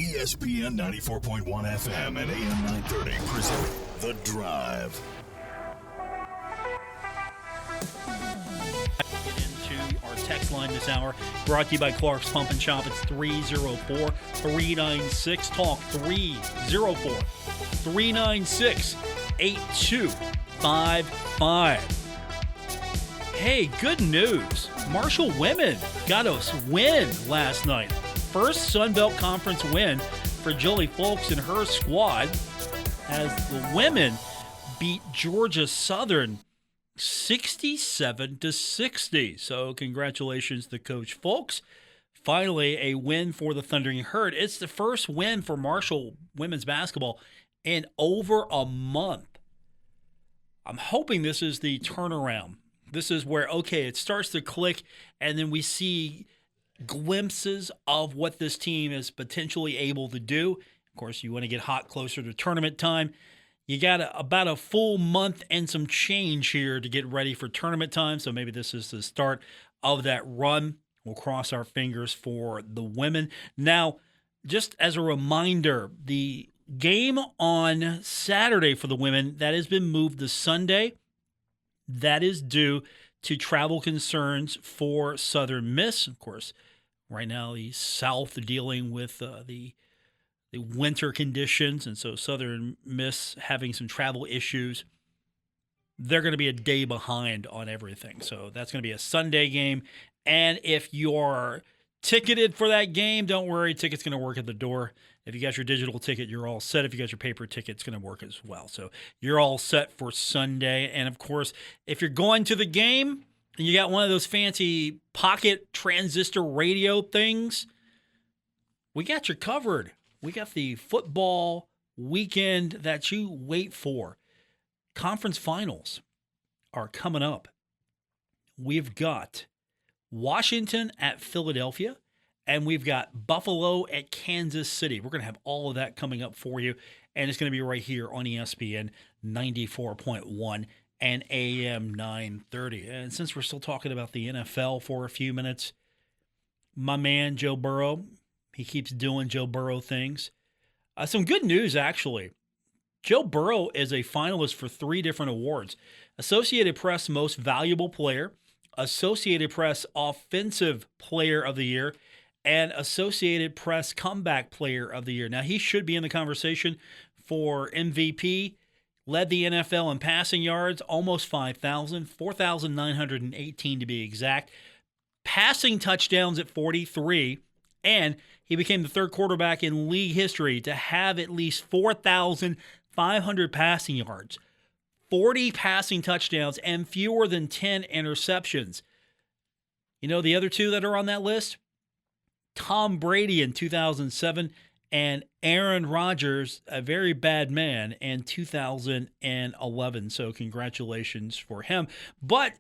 ESPN 94.1 FM and AM 930 present The Drive. Get into our text line this hour, brought to you by Clark's Pump and Shop. It's 304-396-TALK, 304-396-8255. Hey, good news. Marshall women got us win last night. First Sun Belt Conference win for Julie Folks and her squad as the women beat Georgia Southern 67-60. So congratulations to Coach Folks. Finally, a win for the Thundering Herd. It's the first win for Marshall women's basketball in over a month. I'm hoping this is the turnaround. This is where, okay, it starts to click, and then we see glimpses of what this team is potentially able to do. Of course, you want to get hot closer to tournament time. You got about a full month and some change here to get ready for tournament time, so maybe this is the start of that run. We'll cross our fingers for the women. Now, just as a reminder, the game on Saturday for the women, that has been moved to Sunday. That is due to travel concerns for Southern Miss. Of course, right now the South dealing with the winter conditions, and so Southern Miss having some travel issues. They're going to be a day behind on everything. So that's going to be a Sunday game. And if you are ticketed for that game, don't worry, ticket's going to work at the door. If you got your digital ticket, you're all set. If you got your paper ticket, it's going to work as well. So you're all set for Sunday. And, of course, if you're going to the game and you got one of those fancy pocket transistor radio things, we got you covered. We got the football weekend that you wait for. Conference finals are coming up. We've got Washington at Philadelphia, and we've got Buffalo at Kansas City. We're going to have all of that coming up for you, and it's going to be right here on ESPN 94.1 and AM 930. And since we're still talking about the NFL for a few minutes, my man Joe Burrow, he keeps doing Joe Burrow things. Some good news, actually. Joe Burrow is a finalist for 3 different awards: Associated Press Most Valuable Player, Associated Press Offensive Player of the Year, and Associated Press Comeback Player of the Year. Now, he should be in the conversation for MVP. Led the NFL in passing yards, almost 5,000, 4,918 to be exact. Passing touchdowns at 43, and he became the third quarterback in league history to have at least 4,500 passing yards, 40 passing touchdowns, and fewer than 10 interceptions. You know the other 2 that are on that list? Tom Brady in 2007 and Aaron Rodgers, a very bad man, in 2011. So congratulations for him. But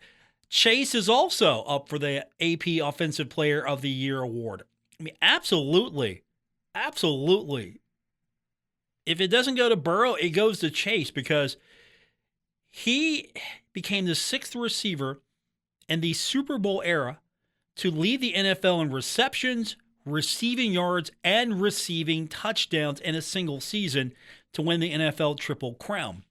Chase is also up for the AP Offensive Player of the Year award. I mean, absolutely. Absolutely. If it doesn't go to Burrow, it goes to Chase, because he became the 6th receiver in the Super Bowl era to lead the NFL in receptions, receiving yards, and receiving touchdowns in a single season to win the NFL Triple Crown.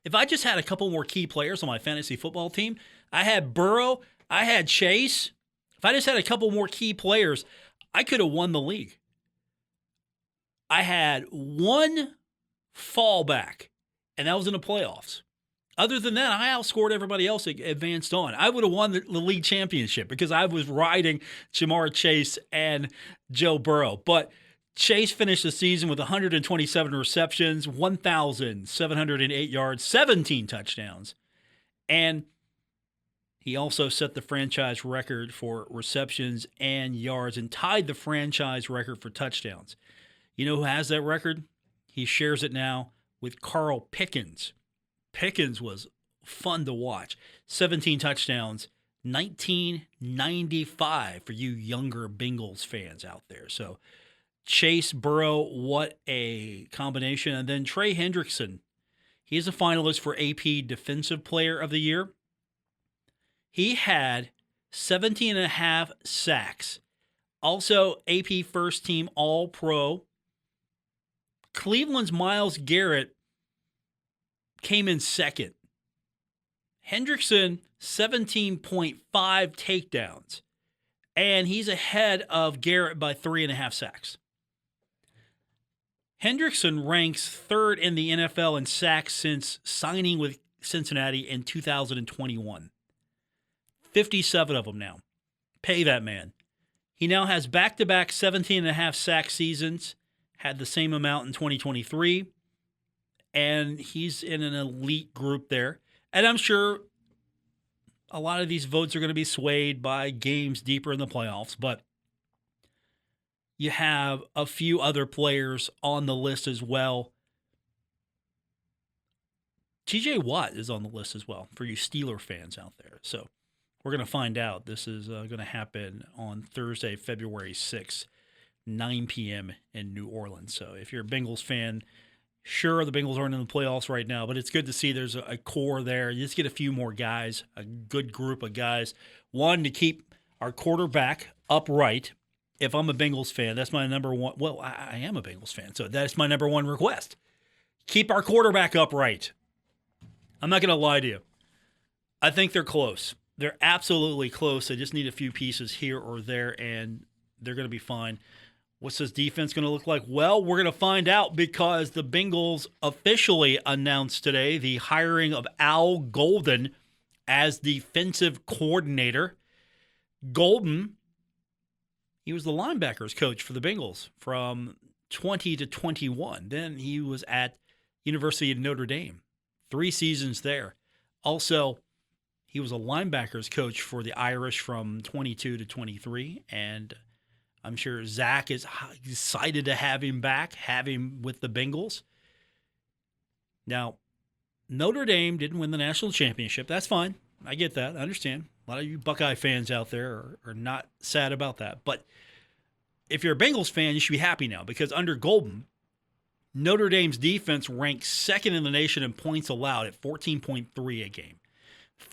If I just had a couple more key players on my fantasy football team, I had Burrow, I had Chase. If I just had a couple more key players, I could have won the league. I had one fallback, and that was in the playoffs. Other than that, I outscored everybody else that advanced on. I would have won the league championship because I was riding Jamar Chase and Joe Burrow. But Chase finished the season with 127 receptions, 1,708 yards, 17 touchdowns. And he also set the franchise record for receptions and yards and tied the franchise record for touchdowns. You know who has that record? He shares it now with Carl Pickens. Pickens was fun to watch. 17 touchdowns, 1995 for you younger Bengals fans out there. So Chase, Burrow, what a combination. And then Trey Hendrickson, he's a finalist for AP Defensive Player of the Year. He had 17 and a half sacks, Also, AP first team All-Pro. Cleveland's Myles Garrett came in second. Hendrickson, 17.5 takedowns. And he's ahead of Garrett by 3.5 sacks. Hendrickson ranks third in the NFL in sacks since signing with Cincinnati in 2021. 57 of them now. Pay that man. He now has back-to-back 17.5 sack seasons, had the same amount in 2023, and he's in an elite group there. And I'm sure a lot of these votes are going to be swayed by games deeper in the playoffs, but you have a few other players on the list as well. TJ Watt is on the list as well for you Steeler fans out there. So we're going to find out. This is going to happen on Thursday, February 6th, 9 p.m. in New Orleans. So if you're a Bengals fan, sure, the Bengals aren't in the playoffs right now, but it's good to see there's a core there. You just get a few more guys, a good group of guys. One, to keep our quarterback upright. If I'm a Bengals fan, that's my number one. Well, I am a Bengals fan, so that's my number one request. Keep our quarterback upright. I'm not going to lie to you. I think they're close. They're absolutely close. They just need a few pieces here or there, and they're going to be fine. What's this defense going to look like? Well, we're going to find out because the Bengals officially announced today the hiring of Al Golden as defensive coordinator. Golden, he was the linebackers coach for the Bengals from 20 to 21. Then he was at University of Notre Dame. 3 seasons there. Also, he was a linebackers coach for the Irish from 22 to 23. And I'm sure Zach is excited to have him back, have him with the Bengals. Now, Notre Dame didn't win the national championship. That's fine. I get that. I understand. A lot of you Buckeye fans out there are not sad about that. But if you're a Bengals fan, you should be happy now because under Golden, Notre Dame's defense ranks second in the nation in points allowed at 14.3 a game.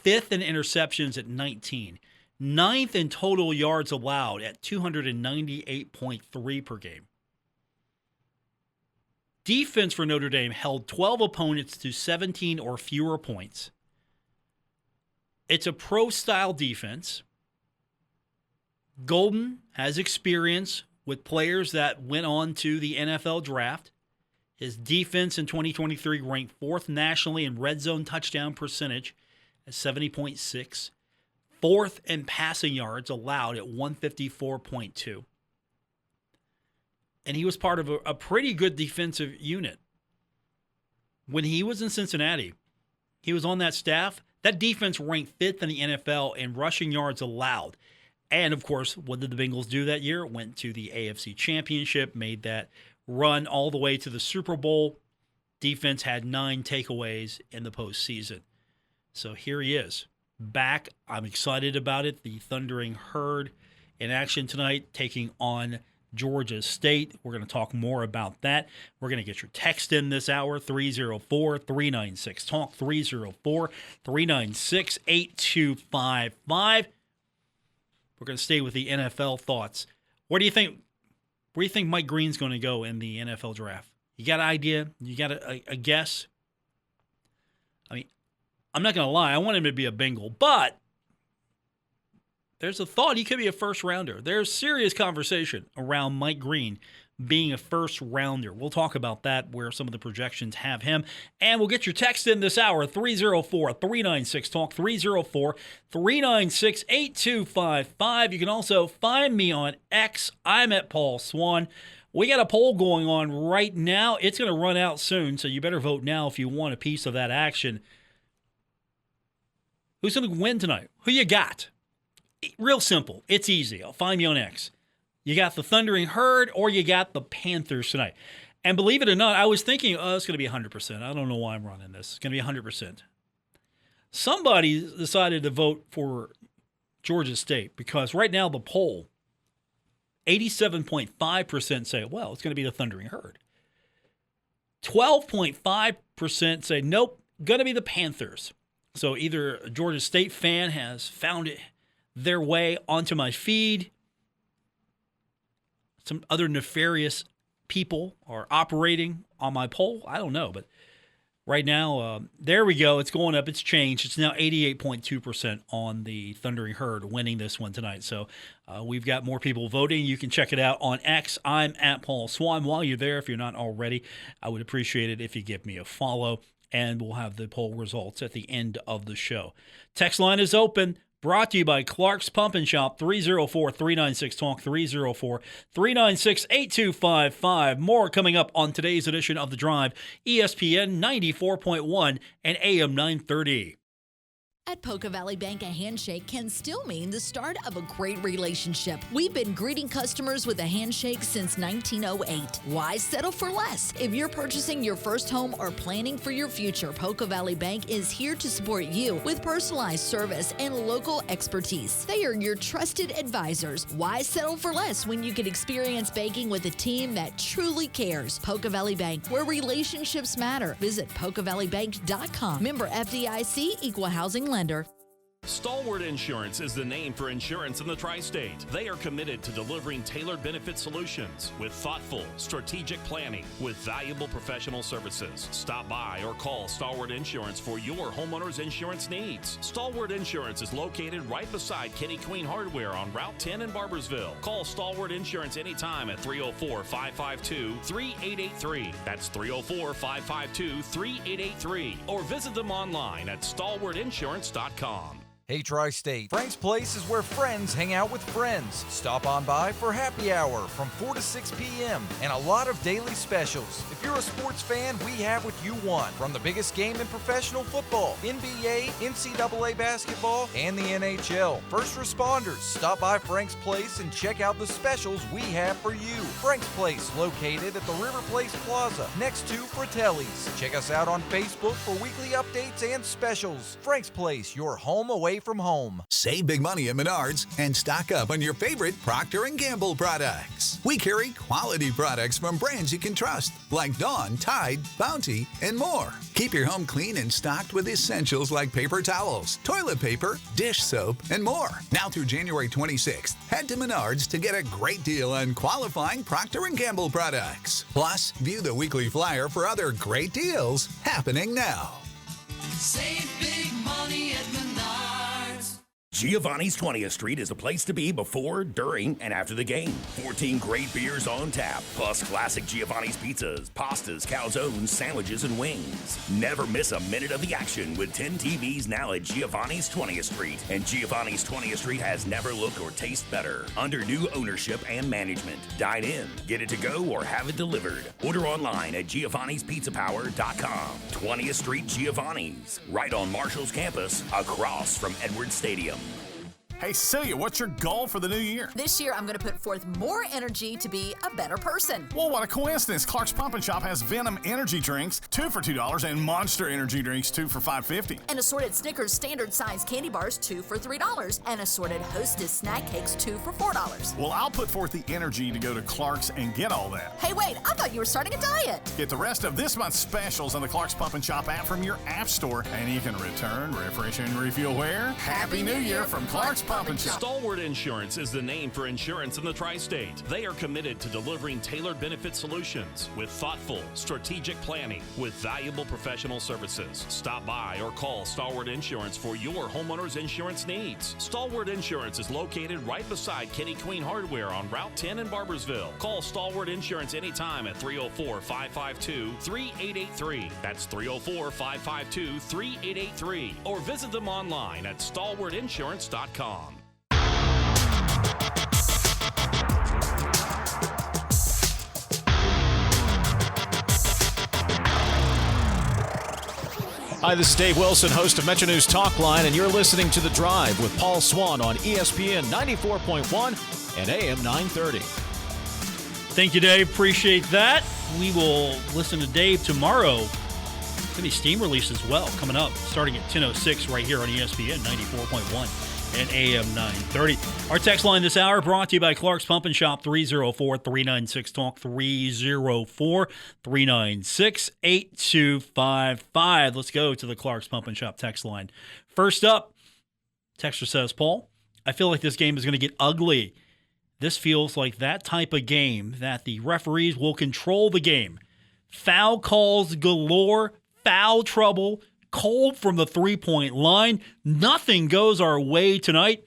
5th in interceptions at 19. 9th in total yards allowed at 298.3 per game. Defense for Notre Dame held 12 opponents to 17 or fewer points. It's a pro-style defense. Golden has experience with players that went on to the NFL draft. His defense in 2023 ranked 4th nationally in red zone touchdown percentage at 70.6. 4th in passing yards allowed at 154.2. And he was part of a pretty good defensive unit. When he was in Cincinnati, he was on that staff. That defense ranked 5th in the NFL in rushing yards allowed. And, of course, what did the Bengals do that year? Went to the AFC Championship, made that run all the way to the Super Bowl. Defense had 9 takeaways in the postseason. So here he is, back. I'm excited about it. The Thundering Herd in action tonight, taking on Georgia State. We're going to talk more about that. We're going to get your text in this hour, 304-396-TALK, 304-396-8255. We're going to stay with the NFL thoughts. Where do you think Mike Green's going to go in the NFL draft? You got an idea? You got a guess? I mean, I'm not going to lie. I want him to be a Bengal, but there's a thought he could be a first rounder. There's serious conversation around Mike Green being a first rounder. We'll talk about that, where some of the projections have him. And we'll get your text in this hour, 304-396-TALK, 304-396-8255. You can also find me on X. I'm at Paul Swann. We got a poll going on right now. It's going to run out soon, so you better vote now if you want a piece of that action. Who's going to win tonight? Who you got? Real simple. It's easy. Find me on X. You got the Thundering Herd or you got the Panthers tonight. And believe it or not, I was thinking, it's going to be 100%. I don't know why I'm running this. It's going to be 100%. Somebody decided to vote for Georgia State because right now the poll, 87.5% say, well, it's going to be the Thundering Herd. 12.5% say, nope, going to be the Panthers. So either a Georgia State fan has found their way onto my feed, some other nefarious people are operating on my poll. I don't know, but right now, there we go. It's going up. It's changed. It's now 88.2% on the Thundering Herd winning this one tonight. So we've got more people voting. You can check it out on X. I'm at Paul Swann. While you're there, if you're not already, I would appreciate it if you give me a follow, and we'll have the poll results at the end of the show. Text line is open. Brought to you by Clark's Pump and Shop, 304-396-TALK, 304-396-8255. More coming up on today's edition of The Drive, ESPN 94.1 and AM 930. At Poca Valley Bank, a handshake can still mean the start of a great relationship. We've been greeting customers with a handshake since 1908. Why settle for less? If you're purchasing your first home or planning for your future, Poca Valley Bank is here to support you with personalized service and local expertise. They are your trusted advisors. Why settle for less when you can experience banking with a team that truly cares? Poca Valley Bank, where relationships matter. Visit PocaValleyBank.com. Member FDIC, Equal Housing Lender. Stalwart Insurance is the name for insurance in the tri-state. They are committed to delivering tailored benefit solutions with thoughtful, strategic planning with valuable professional services. Stop by or call Stalwart Insurance for your homeowner's insurance needs. Stalwart Insurance is located right beside Kenny Queen Hardware on Route 10 in Barbersville. Call Stalwart Insurance anytime at 304-552-3883. That's 304-552-3883. Or visit them online at stalwartinsurance.com. Hey Tri-State, Frank's Place is where friends hang out with friends. Stop on by for happy hour from 4 to 6 p.m. and a lot of daily specials. If you're a sports fan, we have what you want. From the biggest game in professional football, NBA, NCAA basketball, and the NHL. First responders, stop by Frank's Place and check out the specials we have for you. Frank's Place, located at the River Place Plaza, next to Fratelli's. Check us out on Facebook for weekly updates and specials. Frank's Place, your home away from home. Save big money at Menards and stock up on your favorite Procter & Gamble products. We carry quality products from brands you can trust, like Dawn, Tide, Bounty, and more. Keep your home clean and stocked with essentials like paper towels, toilet paper, dish soap, and more. Now through January 26th, head to Menards to get a great deal on qualifying Procter & Gamble products. Plus, view the weekly flyer for other great deals happening now. Save big money at Menards. Giovanni's 20th Street is a place to be before, during, and after the game. 14 great beers on tap, plus classic Giovanni's pizzas, pastas, calzones, sandwiches, and wings. Never miss a minute of the action with 10 TVs now at Giovanni's 20th Street. And Giovanni's 20th Street has never looked or tasted better. Under new ownership and management. Dine in, get it to go, or have it delivered. Order online at Giovanni'sPizzaPower.com. 20th Street Giovanni's, right on Marshall's campus, across from Edwards Stadium. Hey, Celia, what's your goal for the new year? This year, I'm going to put forth more energy to be a better person. Well, what a coincidence. Clark's Pump and Shop has Venom energy drinks, 2 for $2, and Monster energy drinks, 2 for $5.50. And assorted Snickers standard size candy bars, 2 for $3. And assorted Hostess snack cakes, 2 for $4. Well, I'll put forth the energy to go to Clark's and get all that. Hey, wait, I thought you were starting a diet. Get the rest of this month's specials on the Clark's Pump and Shop app from your app store, and you can return, refresh, and refuel where? Happy New Year from Clark's Pump and Shop. Stalwart Insurance is the name for insurance in the tri-state. They are committed to delivering tailored benefit solutions with thoughtful, strategic planning with valuable professional services. Stop by or call Stalwart Insurance for your homeowner's insurance needs. Stalwart Insurance is located right beside Kenny Queen Hardware on Route 10 in Barbersville. Call Stalwart Insurance anytime at 304-552-3883. That's 304-552-3883. Or visit them online at stalwartinsurance.com. Hi, this is Dave Wilson, host of Metro News Talk Line, and you're listening to The Drive with Paul Swann on ESPN 94.1 and AM 930. Thank you, Dave. Appreciate that. We will listen to Dave tomorrow. Going to be steam release as well coming up, starting at 10:06 right here on ESPN 94.1 and AM 930. Our text line this hour brought to you by Clark's Pump and Shop, 304-396-TALK, 304-396-8255. Let's go to the Clark's Pump and Shop text line. First up, texter says, Paul, I feel like this game is going to get ugly. This feels like that type of game that the referees will control the game. Foul calls galore, foul trouble, cold from the three-point line. Nothing goes our way tonight.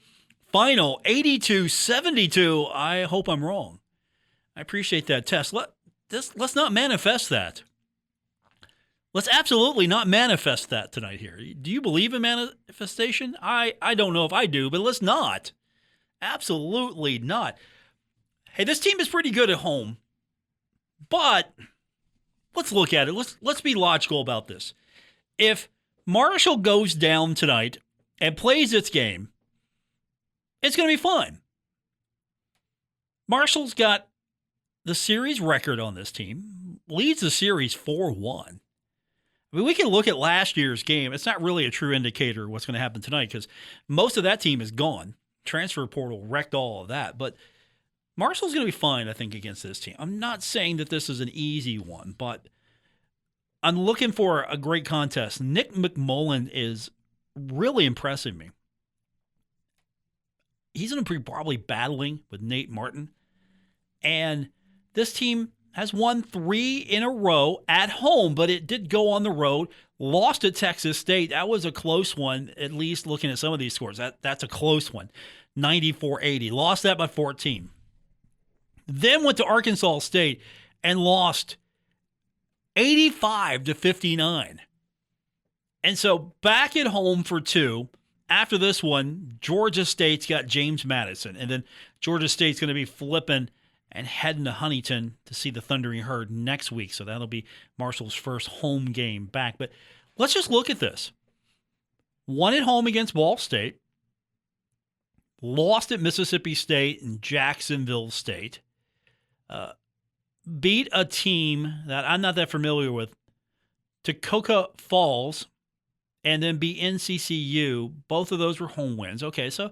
Final 82-72. I hope I'm wrong. I appreciate that test. Let's not manifest that. Let's absolutely not manifest that tonight here. Do you believe in manifestation? I don't know if I do, but let's not. Absolutely not. Hey, this team is pretty good at home, but let's look at it. Let's be logical about this. If Marshall goes down tonight and plays its game, it's going to be fun. Marshall's got the series record on this team, leads the series 4-1. I mean, we can look at last year's game. It's not really a true indicator of what's going to happen tonight because most of that team is gone. Transfer portal wrecked all of that. But Marshall's going to be fine, I think, against this team. I'm not saying that this is an easy one, but I'm looking for a great contest. Nick McMullen is really impressing me. He's going to be probably battling with Nate Martin. And this team has won 3 in a row at home, but it did go on the road. Lost at Texas State. That was a close one, at least looking at some of these scores. That's a close one. 94-80. Lost that by 14. Then went to Arkansas State and lost 85-59. And so back at home for 2. After this one, Georgia State's got James Madison. And then Georgia State's going to be flipping and heading to Huntington to see the Thundering Herd next week. So that'll be Marshall's first home game back. But let's just look at this. Won at home against Ball State. Lost at Mississippi State and Jacksonville State. Beat a team that I'm not that familiar with, Toccoa Falls, and then beat NCCU. Both of those were home wins. Okay, so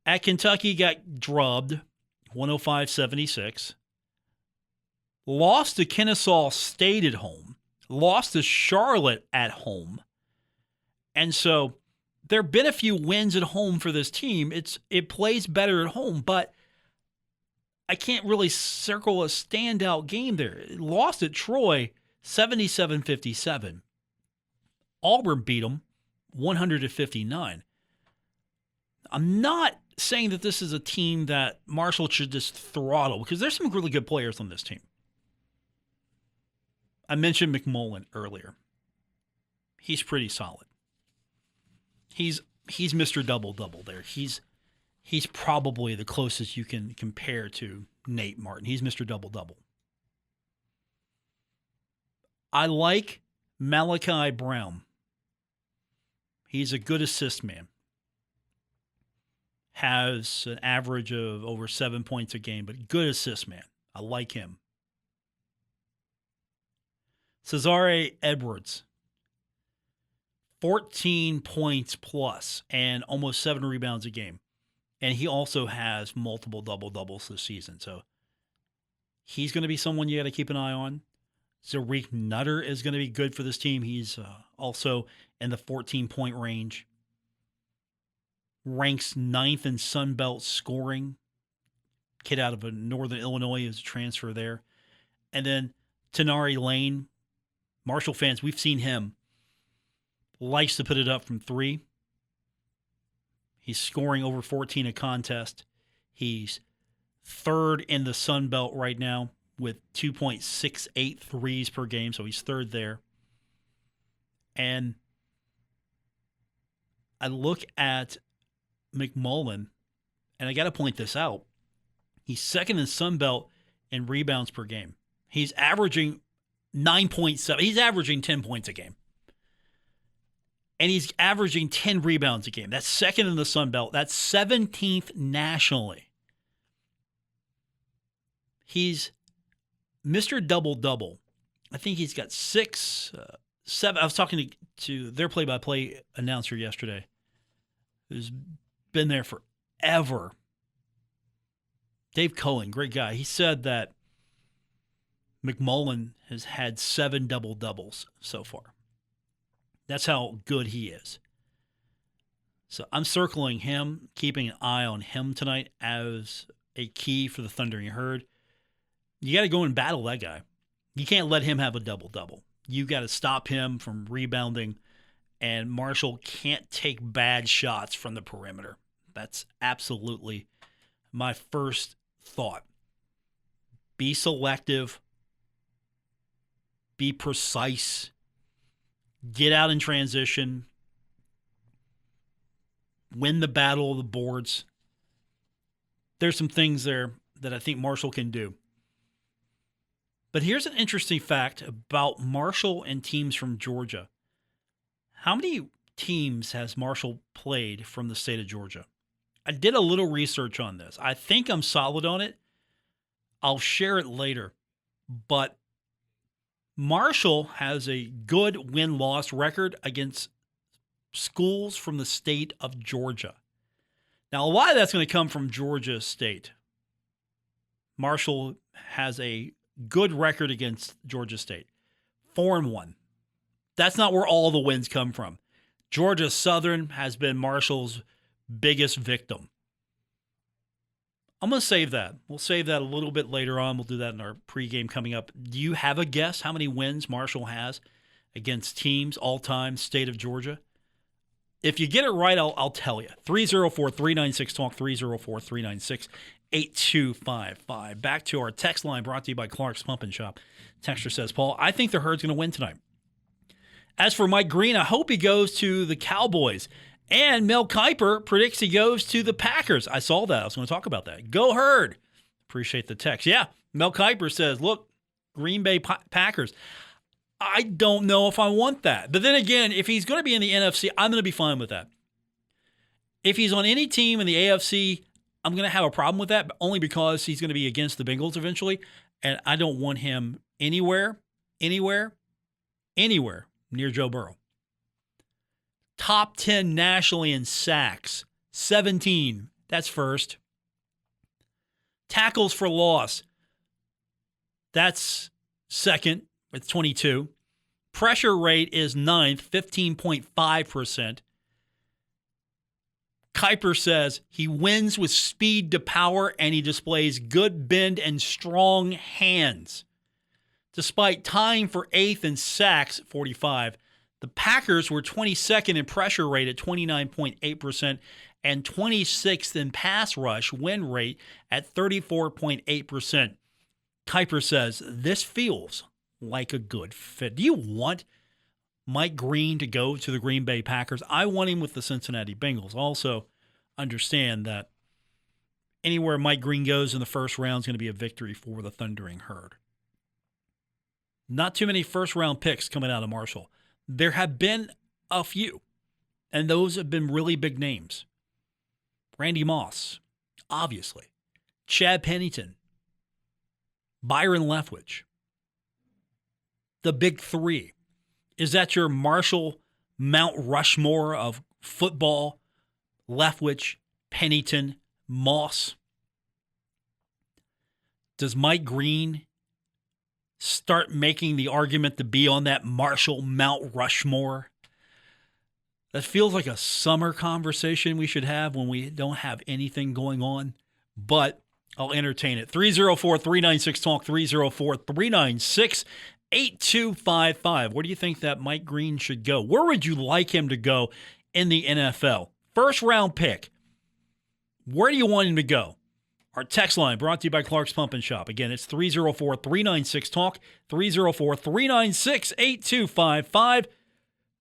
at Kentucky, got drubbed, 105-76. Lost to Kennesaw State at home. Lost to Charlotte at home. And so there have been a few wins at home for this team. It plays better at home, but I can't really circle a standout game there. It lost at Troy, 77-57. Auburn beat them, 100-59. I'm not saying that this is a team that Marshall should just throttle because there's some really good players on this team. I mentioned McMullen earlier. He's pretty solid. He's Mr. Double-Double there. He's probably the closest you can compare to Nate Martin. He's Mr. Double-Double. I like Malachi Brown. He's a good assist man. Has an average of over 7 points a game, but good assist man. I like him. Cesare Edwards, 14 points plus and almost 7 rebounds a game. And he also has multiple double-doubles this season. So he's going to be someone you got to keep an eye on. Zareek Nutter is going to be good for this team. He's also in the 14-point range. Ranks 9th in Sun Belt scoring. Kid out of Northern Illinois is a transfer there. And then Tenari Lane. Marshall fans, we've seen him. Likes to put it up from 3. He's scoring over 14 a contest. He's 3rd in the Sun Belt right now with 2.68 threes per game, so he's 3rd there. And I look at McMullen, and I got to point this out. He's 2nd in Sun Belt in rebounds per game. He's averaging 9.7. He's averaging 10 points a game. And he's averaging 10 rebounds a game. That's 2nd in the Sun Belt. That's 17th nationally. He's Mr. Double-Double. I think he's got 6, 7. I was talking to their play-by-play announcer yesterday, who's been there forever. Dave Cohen, great guy. He said that McMullen has had 7 double-doubles so far. That's how good he is. So I'm circling him, keeping an eye on him tonight as a key for the Thundering Herd. You got to go and battle that guy. You can't let him have a double-double. You got to stop him from rebounding, and Marshall can't take bad shots from the perimeter. That's absolutely my first thought. Be selective. Be precise. Get out in transition. Win the battle of the boards. There's some things there that I think Marshall can do. But here's an interesting fact about Marshall and teams from Georgia. How many teams has Marshall played from the state of Georgia? I did a little research on this. I think I'm solid on it. I'll share it later. But Marshall has a good win-loss record against schools from the state of Georgia. Now, a lot of that's going to come from Georgia State. Marshall has a good record against Georgia State. 4-1. That's not where all the wins come from. Georgia Southern has been Marshall's biggest victim. I'm going to save that. We'll save that a little bit later on. We'll do that in our pregame coming up. Do you have a guess how many wins Marshall has against teams all-time state of Georgia? If you get it right, I'll tell you. 304-396-TALK, 304-396-8255. Back to our text line brought to you by Clark's Pump and Shop. Texter says, Paul, I think the Herd's going to win tonight. As for Mike Green, I hope he goes to the Cowboys. And Mel Kiper predicts he goes to the Packers. I saw that. I was going to talk about that. Go Herd. Appreciate the text. Yeah, Mel Kiper says, look, Green Bay Packers. I don't know if I want that. But then again, if he's going to be in the NFC, I'm going to be fine with that. If he's on any team in the AFC, I'm going to have a problem with that, but only because he's going to be against the Bengals eventually, and I don't want him anywhere near Joe Burrow. Top 10 nationally in sacks, 17. That's first. Tackles for loss, that's second with 22. Pressure rate is ninth, 15.5%. Kiper says he wins with speed to power and he displays good bend and strong hands. Despite tying for 8th in sacks, 45, the Packers were 22nd in pressure rate at 29.8% and 26th in pass rush win rate at 34.8%. Kiper says this feels like a good fit. Do you want Mike Green to go to the Green Bay Packers? I want him with the Cincinnati Bengals. Also, understand that anywhere Mike Green goes in the first round is going to be a victory for the Thundering Herd. Not too many first-round picks coming out of Marshall. There have been a few, and those have been really big names. Randy Moss, obviously. Chad Pennington. Byron Leftwich. The big three. Is that your Marshall Mount Rushmore of football? Leftwich, Pennington, Moss. Does Mike Green start making the argument to be on that Marshall Mount Rushmore? That feels like a summer conversation we should have when we don't have anything going on, but I'll entertain it. 304-396-TALK, 304-396-8255. Where do you think that Mike Green should go? Where would you like him to go in the NFL? First round pick. Where do you want him to go? Our text line brought to you by Clark's Pump and Shop. Again, it's 304-396-TALK, 304-396-8255.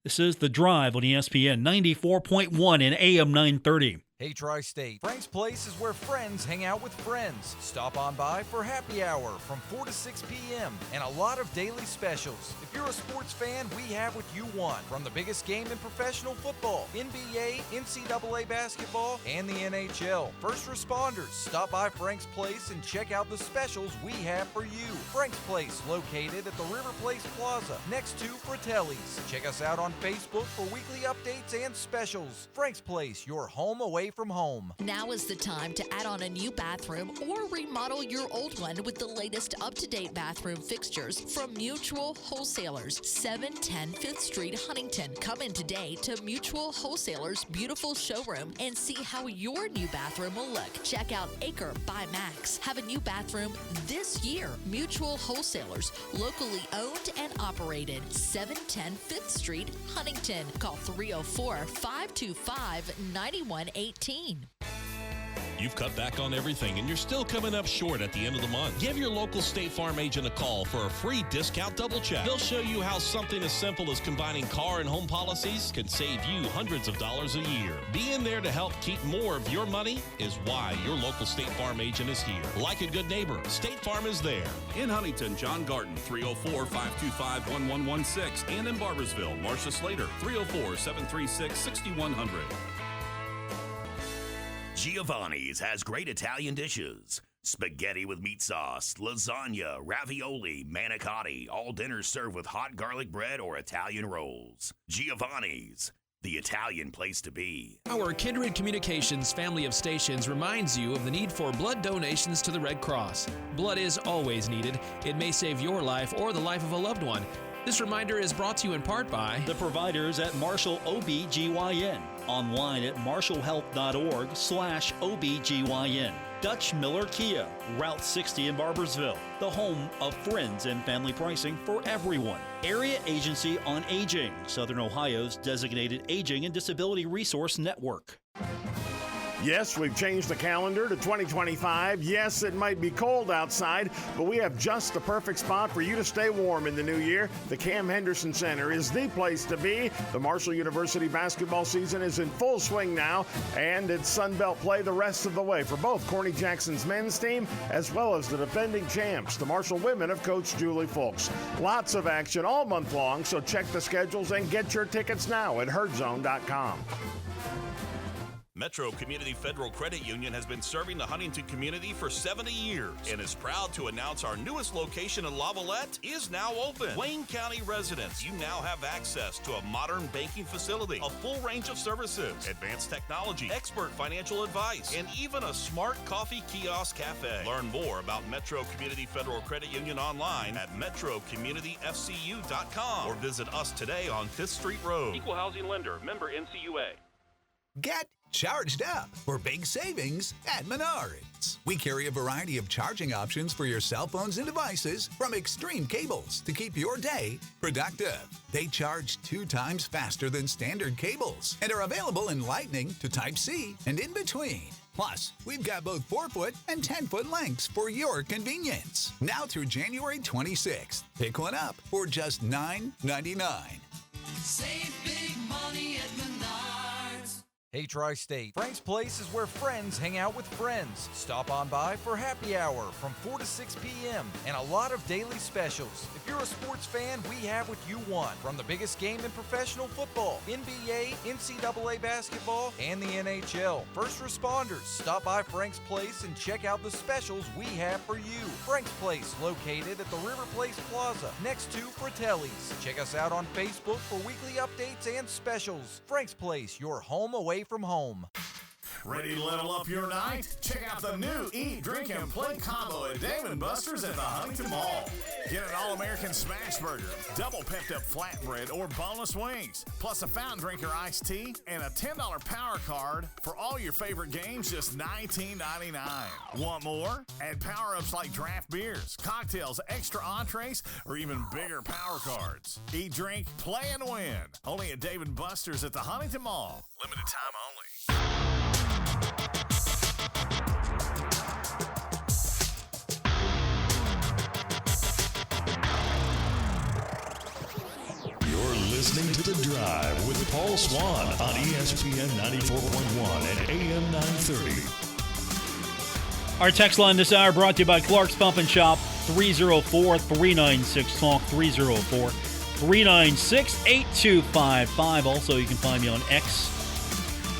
This is The Drive on ESPN 94.1 and AM 930. Hey, Tri-State, Frank's Place is where friends hang out with friends. Stop on by for happy hour from 4 to 6 p.m. and a lot of daily specials. If you're a sports fan, we have what you want. From the biggest game in professional football, NBA, NCAA basketball, and the NHL. First responders, stop by Frank's Place and check out the specials we have for you. Frank's Place, located at the River Place Plaza, next to Fratelli's. Check us out on Facebook for weekly updates and specials. Frank's Place, your home away away from home. Now is the time to add on a new bathroom or remodel your old one with the latest up-to-date bathroom fixtures from Mutual Wholesalers, 710 5th Street, Huntington. Come in today to Mutual Wholesalers' beautiful showroom and see how your new bathroom will look. Check out Acre by Max. Have a new bathroom this year. Mutual Wholesalers, locally owned and operated, 710 5th Street, Huntington. Call 304-525-9118. You've cut back on everything and you're still coming up short at the end of the month. Give your local State Farm agent a call for a free discount double check. They'll show you how something as simple as combining car and home policies can save you hundreds of dollars a year. Being there to help keep more of your money is why your local State Farm agent is here. Like a good neighbor, State Farm is there. In Huntington, John Garten, 304-525-1116. And in Barbersville, Marcia Slater, 304-736-6100. Giovanni's has great Italian dishes. Spaghetti with meat sauce, lasagna, ravioli, manicotti, all dinners served with hot garlic bread or Italian rolls. Giovanni's, the Italian place to be. Our Kindred Communications family of stations reminds you of the need for blood donations to the Red Cross. Blood is always needed. It may save your life or the life of a loved one. This reminder is brought to you in part by the providers at Marshall OBGYN. Online at marshallhealth.org/OBGYN. Dutch Miller Kia, Route 60 in Barbersville, the home of friends and family pricing for everyone. Area Agency on Aging, Southern Ohio's designated aging and disability resource network. Yes, we've changed the calendar to 2025. Yes, it might be cold outside, but we have just the perfect spot for you to stay warm in the new year. The Cam Henderson Center is the place to be. The Marshall University basketball season is in full swing now, and it's Sun Belt play the rest of the way for both Corny Jackson's men's team as well as the defending champs, the Marshall women of Coach Julie Fulks. Lots of action all month long, so check the schedules and get your tickets now at herdzone.com. Metro Community Federal Credit Union has been serving the Huntington community for 70 years and is proud to announce our newest location in Lavalette is now open. Wayne County residents, you now have access to a modern banking facility, a full range of services, advanced technology, expert financial advice, and even a smart coffee kiosk cafe. Learn more about Metro Community Federal Credit Union online at metrocommunityfcu.com or visit us today on 5th Street Road. Equal housing lender, member NCUA. Get charged up for big savings at Menards. We carry a variety of charging options for your cell phones and devices, from extreme cables to keep your day productive. They charge 2 times faster than standard cables and are available in Lightning to Type-C and in between. Plus, we've got both 4-foot and 10-foot lengths for your convenience. Now through January 26th. Pick one up for just $9.99. Save big money at Menards. Hey Tri-State, Frank's Place is where friends hang out with friends. Stop on by for happy hour from 4 to 6 p.m. and a lot of daily specials. If you're a sports fan, we have what you want. From the biggest game in professional football, NBA, NCAA basketball, and the NHL. First responders, stop by Frank's Place and check out the specials we have for you. Frank's Place, located at the River Place Plaza, next to Fratelli's. Check us out on Facebook for weekly updates and specials. Frank's Place, your home away from home. Ready to level up your night? Check out the new Eat, Drink, and Play combo at Dave & Buster's at the Huntington Mall. Get an All-American Smash Burger, double picked up flatbread, or boneless wings, plus a fountain drinker iced tea, and a $10 power card for all your favorite games, just $19.99. Want more? Add power-ups like draft beers, cocktails, extra entrees, or even bigger power cards. Eat, drink, play, and win. Only at Dave & Buster's at the Huntington Mall. Limited time only. Listening to The Drive with Paul Swann on ESPN 94.1 and AM 930. Our text line this hour brought to you by Clark's Pump and Shop, 304-396-TALK, 304-396-8255. Also, you can find me on X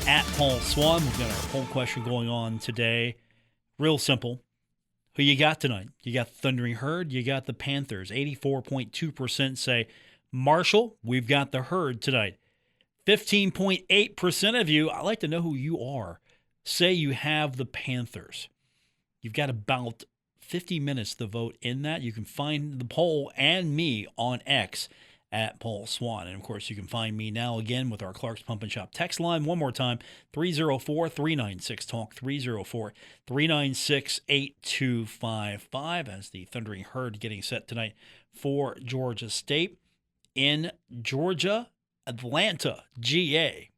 at Paul Swann. We've got our poll question going on today. Real simple. Who you got tonight? You got the Thundering Herd. You got the Panthers. 84.2% say Marshall. We've got the Herd tonight. 15.8% of you, I'd like to know who you are. say you have the Panthers. You've got about 50 minutes to vote in that. You can find the poll and me on X at Paul Swann. And, of course, you can find me now again with our Clark's Pump and Shop text line. One more time, 304-396-TALK, 304-396-8255 as the Thundering Herd getting set tonight for Georgia State in Georgia, Atlanta, GA.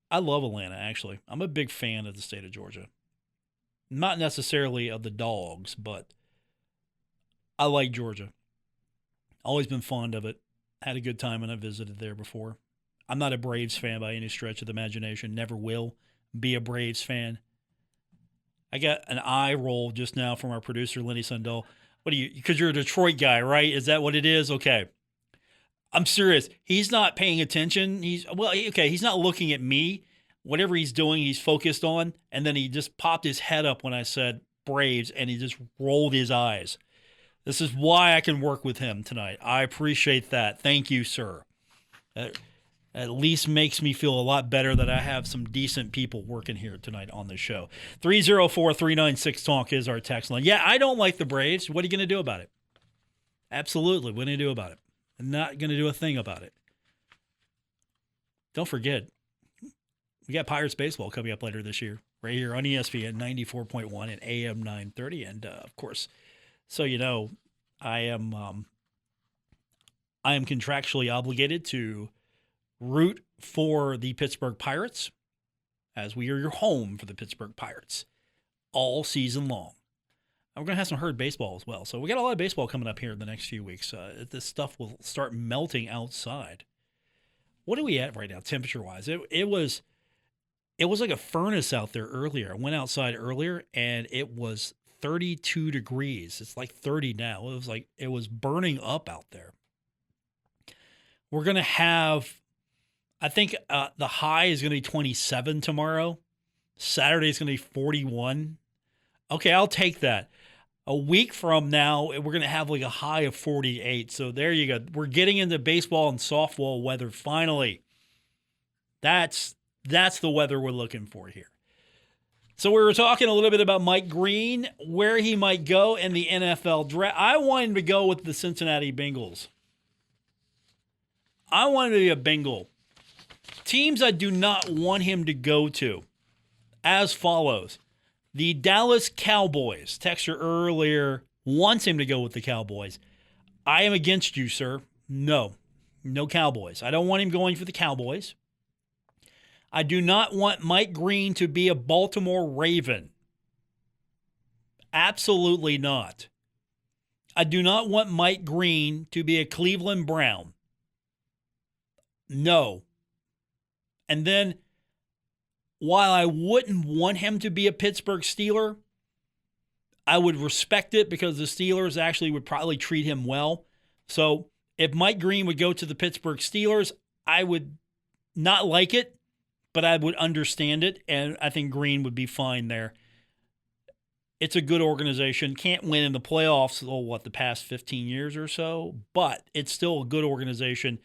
I love Atlanta, actually. I'm a big fan of the state of Georgia. Not necessarily of the dogs, but I like Georgia. Always been fond of it. Had a good time when I visited there before. I'm not a Braves fan by any stretch of the imagination. Never will be a Braves fan. I got an eye roll just now from our producer, Lenny Sundell. What are you, because you're a Detroit guy, right? Is that what it is? Okay. I'm serious. He's not paying attention. He's not looking at me. Whatever he's doing, he's focused on. And then he just popped his head up when I said Braves, and he just rolled his eyes. This is why I can work with him tonight. I appreciate that. Thank you, sir. At least makes me feel a lot better that I have some decent people working here tonight on the show. 304-396-TALK is our text line. Yeah, I don't like the Braves. What are you going to do about it? Absolutely. What are you going to do about it? I'm not going to do a thing about it. Don't forget, we got Pirates baseball coming up later this year, right here on ESPN 94.1 and AM 930. And, of course, so you know, I am contractually obligated to root for the Pittsburgh Pirates, as we are your home for the Pittsburgh Pirates all season long. And we're going to have some Herd baseball as well. So we got a lot of baseball coming up here in the next few weeks. This stuff will start melting outside. What are we at right now, temperature-wise? It was like a furnace out there earlier. I went outside earlier, and it was 32 degrees. It's like 30 now. It was burning up out there. We're going to have, I think the high is going to be 27 tomorrow. Saturday is going to be 41. Okay, I'll take that. A week from now, we're going to have like a high of 48. So there you go. We're getting into baseball and softball weather finally. That's the weather we're looking for here. So we were talking a little bit about Mike Green, where he might go in the NFL draft. I want him to go with the Cincinnati Bengals. I want him to be a Bengal. Teams I do not want him to go to, as follows. The Dallas Cowboys. Texter earlier wants him to go with the Cowboys. I am against you, sir. No Cowboys. I don't want him going for the Cowboys. I do not want Mike Green to be a Baltimore Raven. Absolutely not. I do not want Mike Green to be a Cleveland Brown. No. And then, while I wouldn't want him to be a Pittsburgh Steeler, I would respect it because the Steelers actually would probably treat him well. So if Mike Green would go to the Pittsburgh Steelers, I would not like it, but I would understand it, and I think Green would be fine there. It's a good organization. Can't win in the playoffs, the past 15 years or so, but it's still a good organization.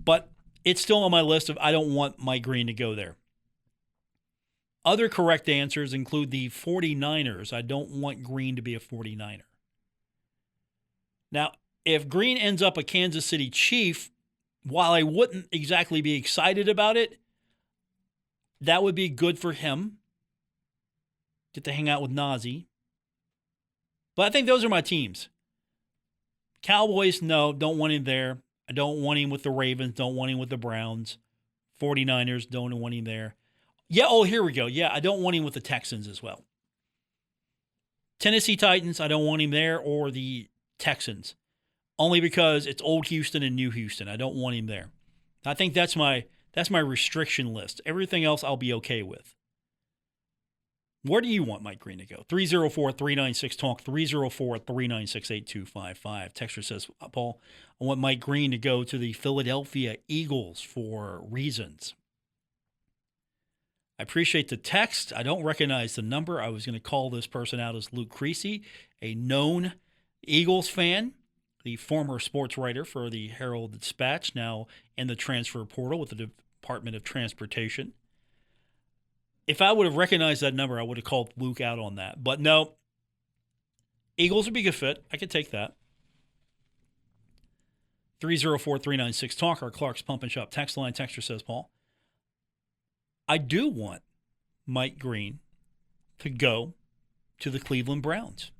But it's still on my list of I don't want Mike Green to go there. Other correct answers include the 49ers. I don't want Green to be a 49er. Now, if Green ends up a Kansas City Chief, while I wouldn't exactly be excited about it, that would be good for him. Get to hang out with Nazi. But I think those are my teams. Cowboys, no, don't want him there. I don't want him with the Ravens, don't want him with the Browns. 49ers, don't want him there. Yeah, here we go. Yeah, I don't want him with the Texans as well. Tennessee Titans, I don't want him there, or the Texans. Only because it's old Houston and new Houston. I don't want him there. I think that's my restriction list. Everything else I'll be okay with. Where do you want Mike Green to go? 304-396-TALK, 304-396-8255. Texter says, Paul, I want Mike Green to go to the Philadelphia Eagles for reasons. I appreciate the text. I don't recognize the number. I was going to call this person out as Luke Creasy, a known Eagles fan, the former sports writer for the Herald Dispatch, now in the transfer portal with the Department of Transportation. If I would have recognized that number, I would have called Luke out on that. But no, Eagles would be a good fit. I could take that. 304-396-TALK, our Clark's Pump and Shop text line. Texter says, Paul, I do want Mike Green to go to the Cleveland Browns.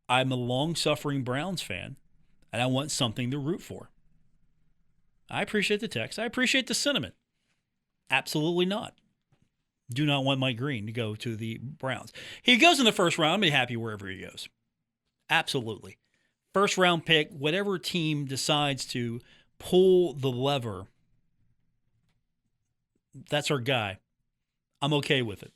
I'm a long-suffering Browns fan, and I want something to root for. I appreciate the text. I appreciate the sentiment. Absolutely not. Do not want Mike Green to go to the Browns. He goes in the first round. I'll be happy wherever he goes. Absolutely. First round pick, whatever team decides to pull the lever, that's our guy. I'm okay with it.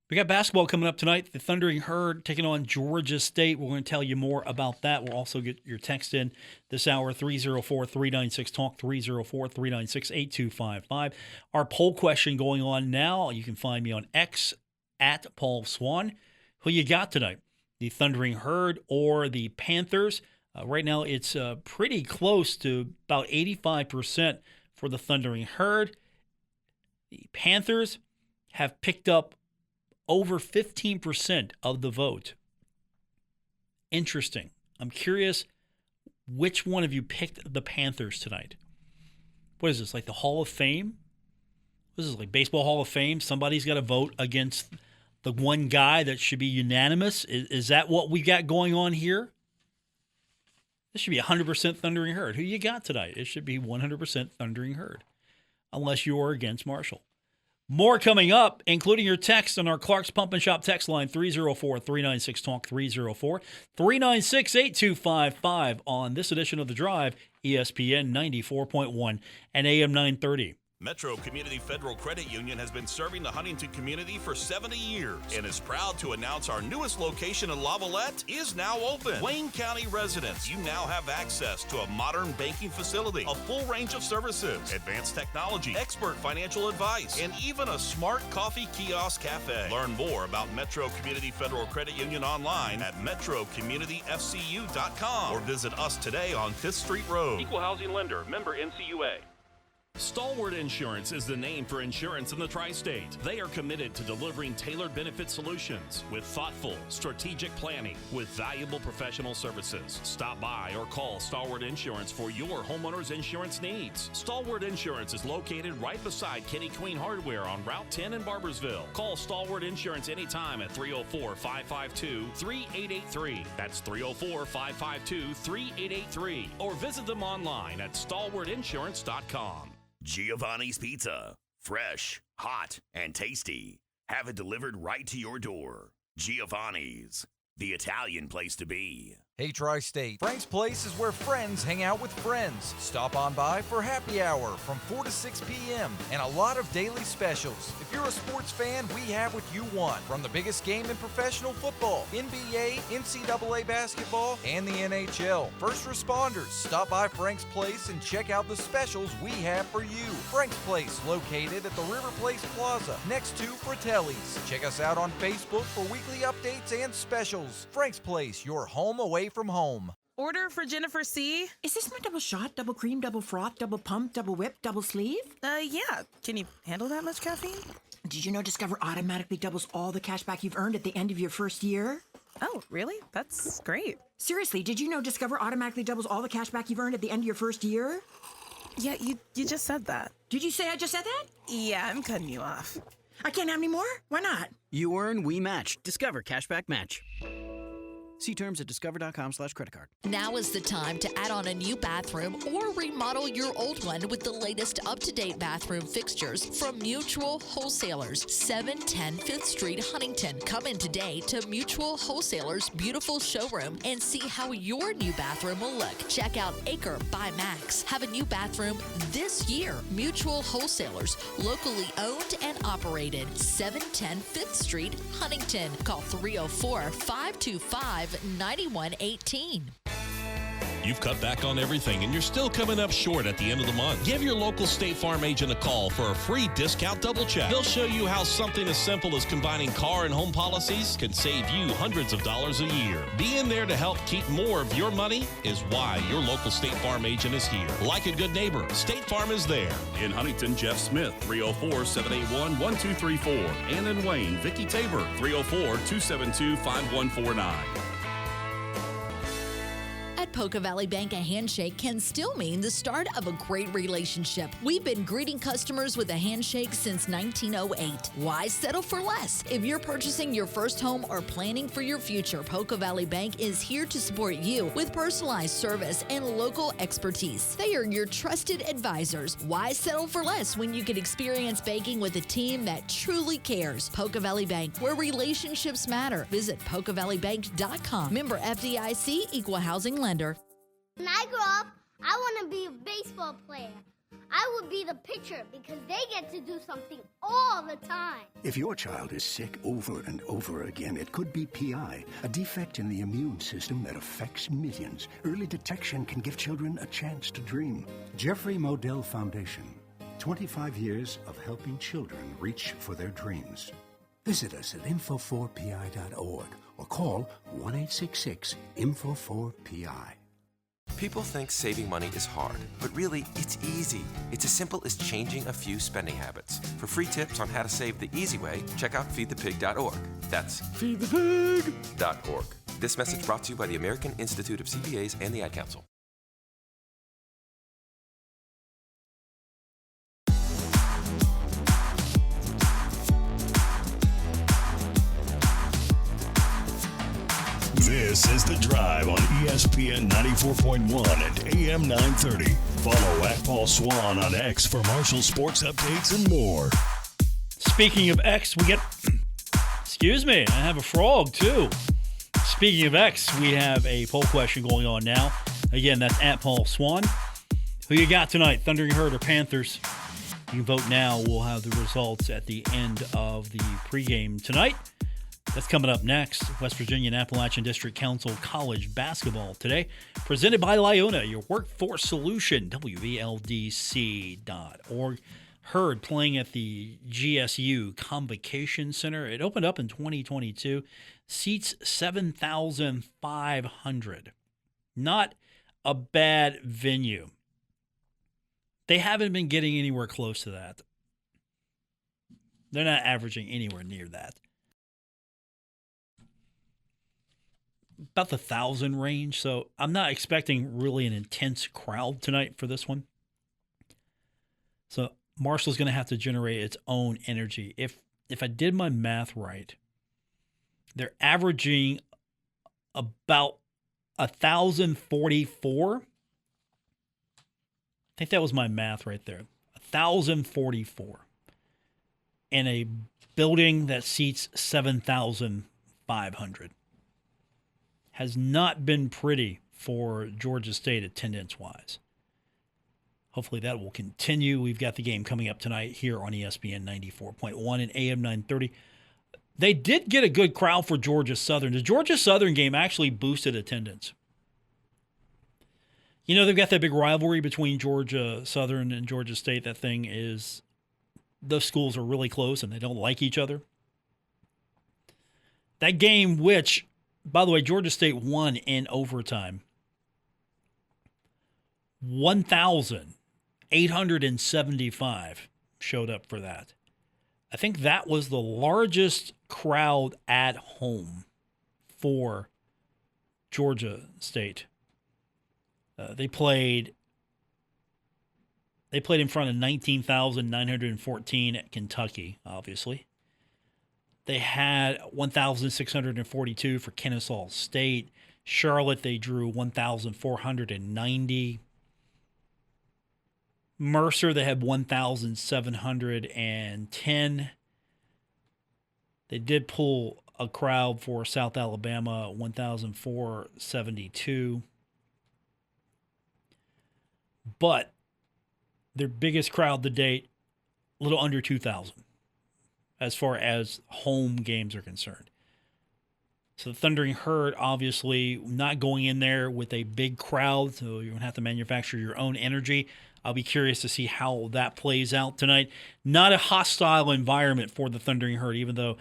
We got basketball coming up tonight. The Thundering Herd taking on Georgia State. We're going to tell you more about that. We'll also get your text in this hour, 304-396-TALK, 304-396-8255. Our poll question going on now. You can find me on X at Paul Swann. Who you got tonight? The Thundering Herd or the Panthers? Right now it's pretty close to about 85% for the Thundering Herd. The Panthers have picked up over 15% of the vote. Interesting. I'm curious which one of you picked the Panthers tonight. What is this, like the Hall of Fame? What is this, like Baseball Hall of Fame? Somebody's got to vote against the one guy that should be unanimous? Is that what we got going on here? This should be 100% Thundering Herd. Who you got tonight? It should be 100% Thundering Herd, unless you are against Marshall. More coming up, including your text on our Clark's Pump and Shop text line, 304-396-TALK, 304-396-8255 on this edition of The Drive, ESPN 94.1 and AM 930. Metro Community Federal Credit Union has been serving the Huntington community for 70 years and is proud to announce our newest location in Lavalette is now open. Wayne County residents, you now have access to a modern banking facility, a full range of services, advanced technology, expert financial advice, and even a smart coffee kiosk cafe. Learn more about Metro Community Federal Credit Union online at metrocommunityfcu.com or visit us today on 5th Street Road. Equal housing lender, member NCUA. Stalwart Insurance is the name for insurance in the tri-state. They are committed to delivering tailored benefit solutions with thoughtful, strategic planning with valuable professional services. Stop by or call Stalwart Insurance for your homeowner's insurance needs. Stalwart Insurance is located right beside Kenny Queen Hardware on Route 10 in Barbersville. Call Stalwart Insurance anytime at 304-552-3883. That's 304-552-3883. Or visit them online at stalwartinsurance.com. Giovanni's Pizza. Fresh, hot, and tasty. Have it delivered right to your door. Giovanni's, the Italian place to be. Hey, Tri-State, Frank's Place is where friends hang out with friends. Stop on by for happy hour from 4 to 6 p.m. and a lot of daily specials. If you're a sports fan, we have what you want. From the biggest game in professional football, NBA, NCAA basketball, and the NHL. First responders, stop by Frank's Place and check out the specials we have for you. Frank's Place, located at the River Place Plaza, next to Fratelli's. Check us out on Facebook for weekly updates and specials. Frank's Place, your home away from home. Order for Jennifer C. Is this my double shot, double cream, double froth, double pump, double whip, double sleeve? Yeah. Can you handle that much caffeine? Did you know Discover automatically doubles all the cash back you've earned at the end of your first year? Oh, really? That's great. Seriously, did you know Discover automatically doubles all the cash back you've earned at the end of your first year? Yeah, you just said that. Did you say I just said that? Yeah, I'm cutting you off. I can't have any more? Why not? You earn, we match. Discover Cashback Match. See terms at discover.com/creditcard. Now is the time to add on a new bathroom or remodel your old one with the latest up-to-date bathroom fixtures from Mutual Wholesalers, 710 5th Street, Huntington. Come in today to Mutual Wholesalers' beautiful showroom and see how your new bathroom will look. Check out Acre by Max. Have a new bathroom this year. Mutual Wholesalers, locally owned and operated, 710 5th Street, Huntington. Call 304-525-9118. You've cut back on everything and you're still coming up short at the end of the month. Give your local State Farm agent a call for a free discount double check. They'll show you how something as simple as combining car and home policies can save you hundreds of dollars a year. Being there to help keep more of your money is why your local State Farm agent is here. Like a good neighbor, State Farm is there. In Huntington, Jeff Smith, 304-781-1234. And in Wayne, Vicky Tabor, 304-272-5149. At Poca Valley Bank, a handshake can still mean the start of a great relationship. We've been greeting customers with a handshake since 1908. Why settle for less? If you're purchasing your first home or planning for your future, Poca Valley Bank is here to support you with personalized service and local expertise. They are your trusted advisors. Why settle for less when you can experience banking with a team that truly cares? Poca Valley Bank, where relationships matter. Visit PocaValleyBank.com. Member FDIC, Equal Housing Lender. When I grow up, I want to be a baseball player. I would be the pitcher because they get to do something all the time. If your child is sick over and over again, it could be PI, a defect in the immune system that affects millions. Early detection can give children a chance to dream. Jeffrey Modell Foundation, 25 years of helping children reach for their dreams. Visit us at info4pi.org or call 1-866-INFO4PI. People think saving money is hard, but really, it's easy. It's as simple as changing a few spending habits. For free tips on how to save the easy way, check out feedthepig.org. That's feedthepig.org. This message brought to you by the American Institute of CPAs and the Ad Council. This is The Drive on ESPN 94.1 and AM 930. Follow at Paul Swann on X for Marshall sports updates and more. Speaking of X, we get... Excuse me, I have a frog, too. Speaking of X, we have a poll question going on now. Again, that's at Paul Swann. Who you got tonight, Thundering Herd or Panthers? You can vote now. We'll have the results at the end of the pregame tonight. That's coming up next. West Virginia and Appalachian District Council College basketball today. Presented by Lyona, your workforce solution, WVLDC.org. Herd playing at the GSU Convocation Center. It opened up in 2022. Seats 7,500. Not a bad venue. They haven't been getting anywhere close to that. They're not averaging anywhere near that. About the 1,000 range, so I'm not expecting really an intense crowd tonight for this one. So Marshall's going to have to generate its own energy. If I did my math right, they're averaging about 1,044. I think that was my math right there. 1,044 in a building that seats 7,500. Has not been pretty for Georgia State attendance-wise. Hopefully that will continue. We've got the game coming up tonight here on ESPN 94.1 and AM 930. They did get a good crowd for Georgia Southern. The Georgia Southern game actually boosted attendance. You know, they've got that big rivalry between Georgia Southern and Georgia State. That thing is, those schools are really close and they don't like each other. That game, which... By the way, Georgia State won in overtime. 1,875 showed up for that. I think that was the largest crowd at home for Georgia State. They played in front of 19,914 at Kentucky, obviously. They had 1,642 for Kennesaw State. Charlotte, they drew 1,490. Mercer, they had 1,710. They did pull a crowd for South Alabama, 1,472. But their biggest crowd to date, a little under 2,000. As far as home games are concerned. So the Thundering Herd, obviously, not going in there with a big crowd, so you're going to have to manufacture your own energy. I'll be curious to see how that plays out tonight. Not a hostile environment for the Thundering Herd, even though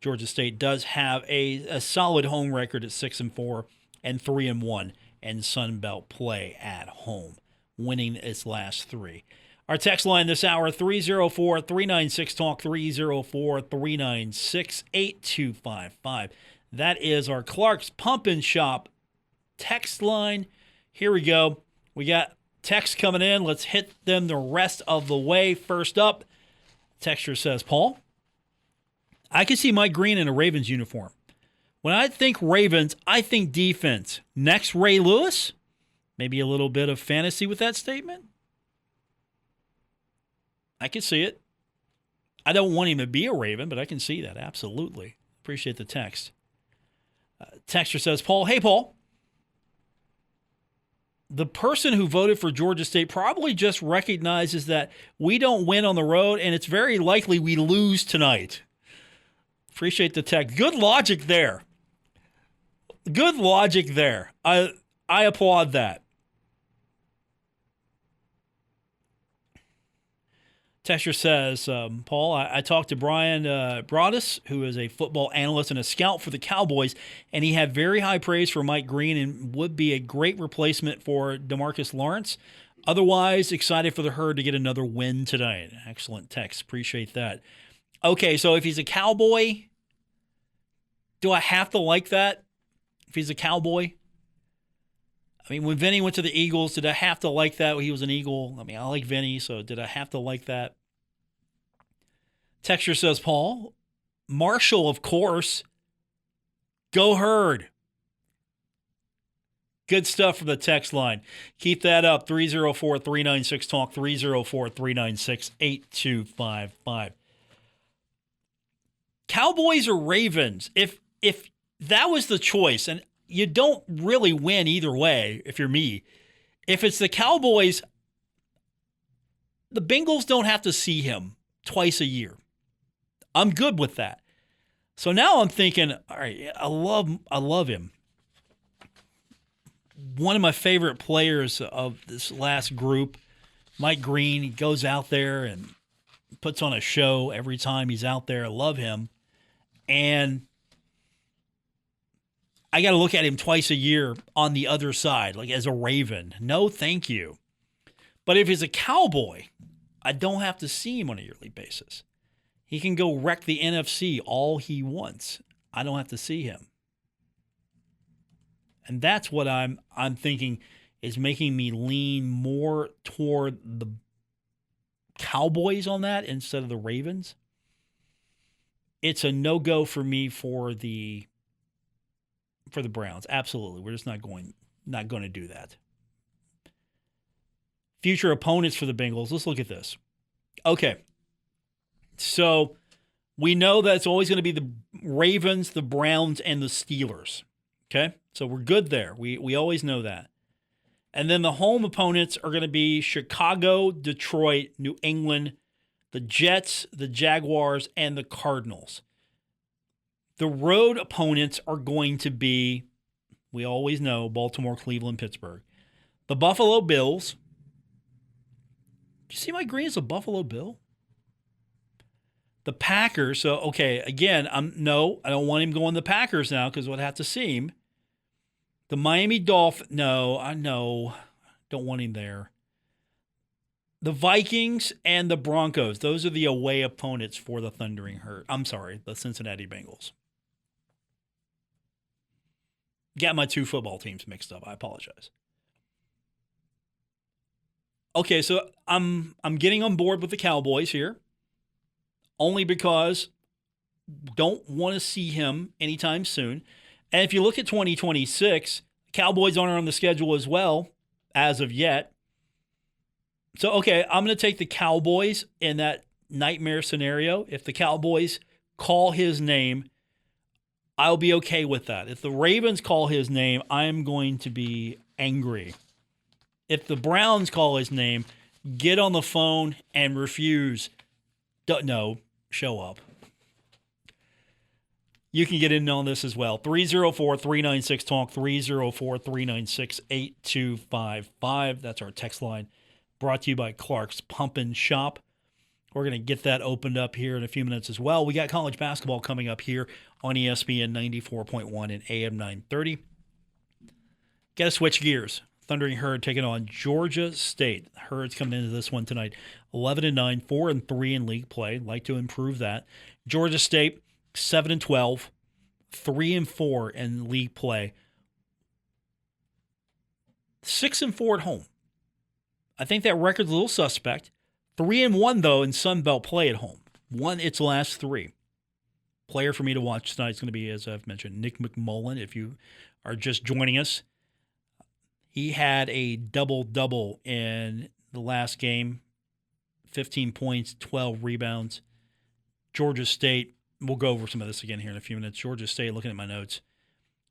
Georgia State does have a solid home record at 6-4 and 3-1 in Sun Belt play at home, winning its last 3. Our text line this hour, 304-396-TALK, 304-396-8255. That is our Clark's Pump and Shop text line. Here we go. We got texts coming in. Let's hit them the rest of the way. First up, texture says, Paul, I can see Mike Green in a Ravens uniform. When I think Ravens, I think defense. Next, Ray Lewis. Maybe a little bit of fantasy with that statement. I can see it. I don't want him to be a Raven, but I can see that. Absolutely. Appreciate the text. Texter says, Paul, hey, Paul. The person who voted for Georgia State probably just recognizes that we don't win on the road, and it's very likely we lose tonight. Appreciate the text. Good logic there. Good logic there. I applaud that. Texture says, Paul, I talked to Brian Broadus, who is a football analyst and a scout for the Cowboys, and he had very high praise for Mike Green and would be a great replacement for DeMarcus Lawrence. Otherwise, excited for the Herd to get another win tonight. Excellent text. Appreciate that. Okay, so if he's a Cowboy, do I have to like that? If he's a Cowboy? I mean, when Vinny went to the Eagles, did I have to like that when he was an Eagle? I mean, I like Vinny, so did I have to like that? Texture says, Paul, Marshall, of course. Go Herd. Good stuff from the text line. Keep that up. 304-396-TALK, 304-396-8255. Cowboys or Ravens? If that was the choice, and you don't really win either way if you're me. If it's the Cowboys, the Bengals don't have to see him twice a year. I'm good with that. So now I'm thinking, all right, I love him. One of my favorite players of this last group, Mike Green, he goes out there and puts on a show every time he's out there. I love him. And I got to look at him twice a year on the other side, like as a Raven. No, thank you. But if he's a Cowboy, I don't have to see him on a yearly basis. He can go wreck the NFC all he wants. I don't have to see him. And that's what I'm thinking is making me lean more toward the Cowboys on that instead of the Ravens. It's a no-go for me for the Browns. Absolutely. We're just not going to do that. Future opponents for the Bengals. Let's look at this. Okay. So we know that it's always going to be the Ravens, the Browns, and the Steelers. Okay? So we're good there. We always know that. And then the home opponents are going to be Chicago, Detroit, New England, the Jets, the Jaguars, and the Cardinals. The road opponents are going to be, we always know, Baltimore, Cleveland, Pittsburgh. The Buffalo Bills. Did you see Mike Green as a Buffalo Bill? The Packers. So, okay, again, I don't want him going to the Packers now because we'd have to see him. The Miami Dolphins. No, I know. Don't want him there. The Vikings and the Broncos. Those are the away opponents for the Thundering Herd. I'm sorry, the Cincinnati Bengals. Got my two football teams mixed up. I apologize. Okay, so I'm getting on board with the Cowboys here. Only because don't want to see him anytime soon. And if you look at 2026, Cowboys aren't on the schedule as well as of yet. So, okay, I'm going to take the Cowboys in that nightmare scenario. If the Cowboys call his name, I'll be okay with that. If the Ravens call his name, I'm going to be angry. If the Browns call his name, get on the phone and refuse. No, show up. You can get in on this as well. 304-396-TALK, 304-396-8255. That's our text line, brought to you by Clark's Pump and Shop. We're going to get that opened up here in a few minutes as well. We got college basketball coming up here on ESPN 94.1 and AM 930. Got to switch gears. Thundering Herd taking on Georgia State. Herd's coming into this one tonight. 11-9, 4-3 in league play. Like to improve that. Georgia State, 7-12, 3-4 in league play. 6-4 at home. I think that record's a little suspect. 3-1 though in Sun Belt play at home. Won its last 3. Player for me to watch tonight is going to be, as I've mentioned, Nick McMullen. If you are just joining us, he had a double-double in the last game. 15 points, 12 rebounds. Georgia State, we'll go over some of this again here in a few minutes. Georgia State, looking at my notes,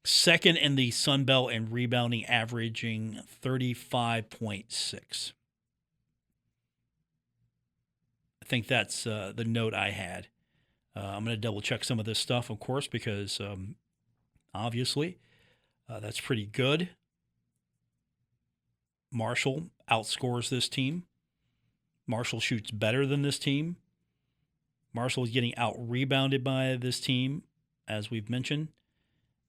second in the Sun Belt in rebounding, averaging 35.6. I think that's the note I had. I'm going to double-check some of this stuff, of course, because obviously that's pretty good. Marshall outscores this team. Marshall shoots better than this team. Marshall is getting out-rebounded by this team, as we've mentioned.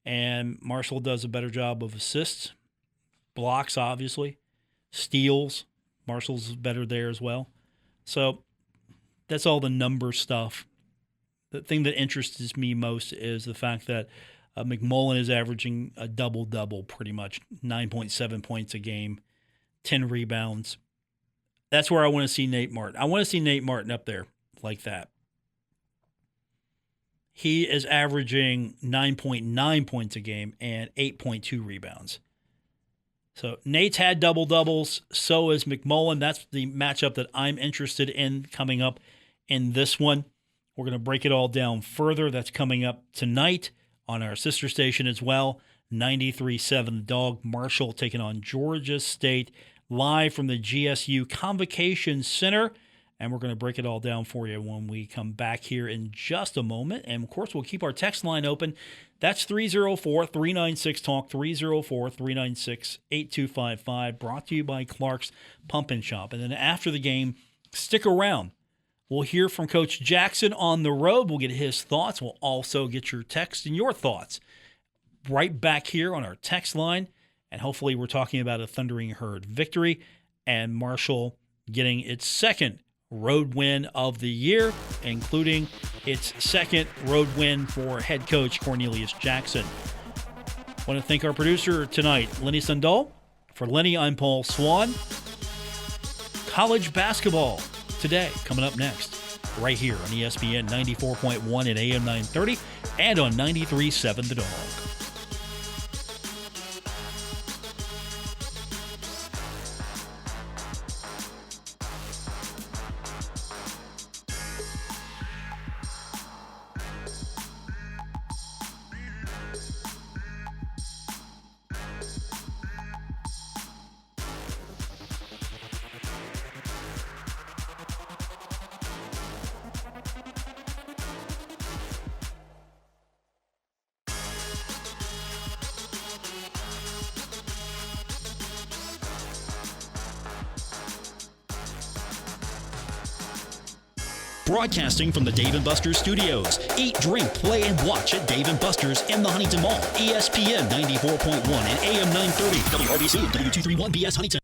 And Marshall does a better job of assists, blocks, obviously, steals. Marshall's better there as well. So that's all the number stuff. The thing that interests me most is the fact that McMullen is averaging a double-double pretty much, 9.7 points a game, 10 rebounds. That's where I want to see Nate Martin. I want to see Nate Martin up there like that. He is averaging 9.9 points a game and 8.2 rebounds. So Nate's had double-doubles. So is McMullen. That's the matchup that I'm interested in coming up in this one. We're going to break it all down further. That's coming up tonight on our sister station as well. 93.7 The Dog. Marshall taking on Georgia State live from the GSU Convocation Center. And we're going to break it all down for you when we come back here in just a moment. And, of course, we'll keep our text line open. That's 304-396-TALK, 304-396-8255, brought to you by Clark's Pump and Shop. And then after the game, stick around. We'll hear from Coach Jackson on the road. We'll get his thoughts. We'll also get your text and your thoughts right back here on our text line. And hopefully we're talking about a Thundering Herd victory and Marshall getting its second road win of the year, including its second road win for head coach Cornelius Jackson. I want to thank our producer tonight, Lenny Sundal. For Lenny, I'm Paul Swann. College basketball today coming up next, right here on ESPN 94.1 and AM 930 and on 93.7 The Dog. Broadcasting from the Dave & Buster's studios. Eat, drink, play, and watch at Dave & Buster's in the Huntington Mall. ESPN 94.1 and AM 930. WRBC, W231BS Huntington.